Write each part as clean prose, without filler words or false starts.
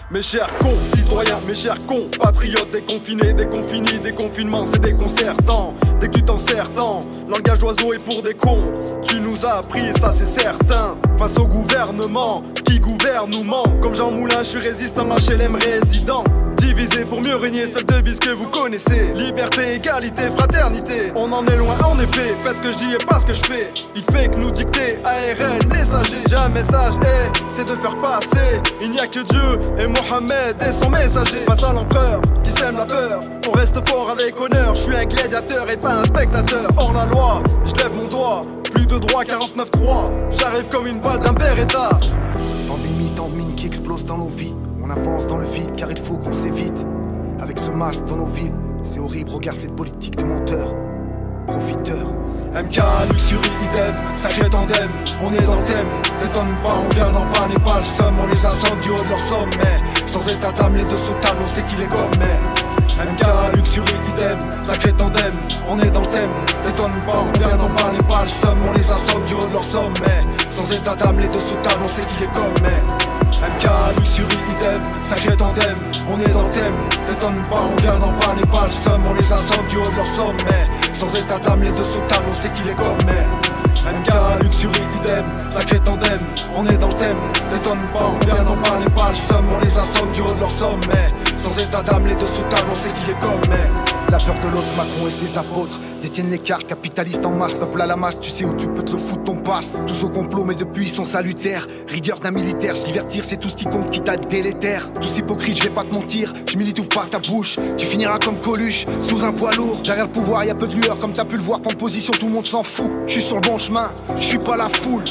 Mes chers concitoyens, mes chers compatriotes, déconfinés, déconfinis, déconfinement, c'est déconcertant. Dès que tu t'en sers tant, langage d'oiseau est pour des cons. Tu nous as appris, ça c'est certain. Face au gouvernement, qui gouverne nous ment. Comme Jean Moulin, je suis résistant, HLM résident. Divisé pour mieux régner, seule devise que vous connaissez. Liberté, égalité, fraternité. On en est loin en effet, faites ce que je dis et pas ce que je fais. Il fait que nous dicter, ARN, messager. J'ai un message, c'est de faire passer. Il n'y a que Dieu et Mohamed et son messager. Face à l'empereur qui sème la peur, on reste fort avec honneur. Je suis un gladiateur et pas un spectateur. Hors la loi, je lève mon doigt. Plus de droit, 49-3. J'arrive comme une balle d'un Beretta. Pandémie, tant de mines qui explosent dans nos vies. On avance dans le vide car il faut qu'on s'évite. Avec ce masque dans nos villes, c'est horrible, regarde cette politique de menteurs, profiteurs. MK, luxury, idem, sacré tandem, on est dans le thème. T'étonne pas, on vient d'en bas, n'est pas le seum. On les assomme du haut de leur sommet. Sans état d'âme, les deux sous table, on sait qu'il est comme MK, luxury, idem, sacré tandem, on est dans le thème. T'étonne pas, on vient d'en bas, n'est pas le seum. On les assomme du haut de leur sommet. Sans état d'âme, les deux sous table, on sait qu'il est comme MK, luxury, idem, sacré tandem, on est dans le thème. T'étonne pas, on vient d'en bas, n'est pas le seum. On les assomme du haut de leur sommet. Sans état d'âme, les deux sous table, on sait qu'il est comme MK, luxury, idem, sacré tandem, on est dans le thème. T'étonne pas, on vient d'en bas, n'est pas le seum. On les assomme du haut de leur sommet. Sans état d'âme, les deux sous table, on sait qu'il est comme La peur de l'autre, Macron et ses apôtres détiennent les cartes, capitalistes en masse, peuple à la masse, tu sais où tu peux te le foutre ton passe. Tous au complot mais depuis ils sont salutaires. Rigueur d'un militaire, se divertir c'est tout ce qui compte, quitte à être délétère. Tous hypocrites, je vais pas te mentir, je milite ouvre pas ta bouche. Tu finiras comme Coluche, sous un poids lourd. Derrière le pouvoir y a peu de lueur, comme t'as pu le voir, prendre position tout le monde s'en fout. Je suis sur le bon chemin, je suis pas la foule.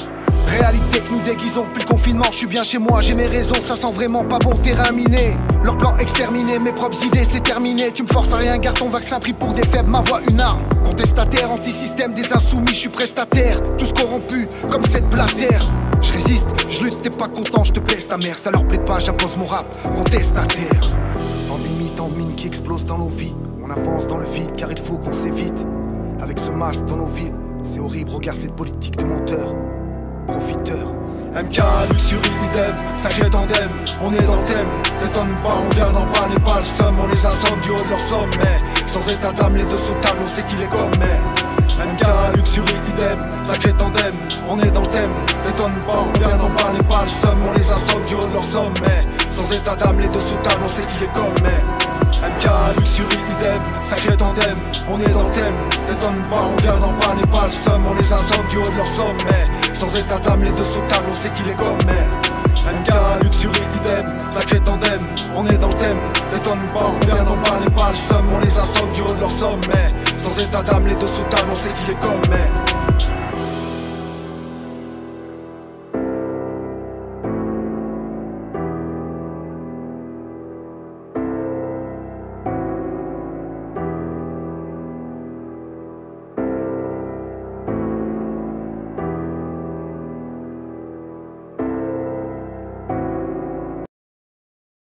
Réalité que nous déguisons depuis le confinement, je suis bien chez moi, j'ai mes raisons, ça sent vraiment pas bon terrain miné. Leur plan exterminé, mes propres idées c'est terminé. Tu me forces à rien, garde ton vaccin pris pour des faibles, ma voix une arme. Contestataire, anti-système, des insoumis, je suis prestataire. Tous corrompus, comme cette blatère. Je résiste, je lutte, t'es pas content, je te baisse ta mère. Ça leur plaît pas, j'impose mon rap, contestataire. Pandémie, tant de mines qui explosent dans nos vies. On avance dans le vide car il faut qu'on s'évite. Avec ce masque dans nos villes, c'est horrible, regarde cette politique de menteurs, profiteurs. MK, luxury, idem, sacré tandem, on est dans le thème. T'étonne pas, on vient d'en bas, n'est pas le seum. On les assomme du haut de leur sommet. Sans état d'âme, les deux sous table, on sait qu'il est comme MK, luxury, idem, sacré tandem, on est dans le thème. T'étonne pas, on vient d'en bas, n'est pas le seum. On les assomme du haut de leur sommet. Sans état d'âme, les deux sous table, on sait qu'il est comme MK, luxury, idem, sacré tandem, on est dans le thème. T'étonne pas, on vient d'en bas, n'est pas le seum. On les assomme du haut de leur sommet. Sans état d'âme, les deux sous table, on sait qu'il est comme MK, luxury, idem, sacré tandem, on est dans le thème. T'étonne pas, on vient d'en bas, n'est pas le seum. On les assomme du haut de leur sommet. Sans état d'âme, les deux sous table, on sait qu'il est comme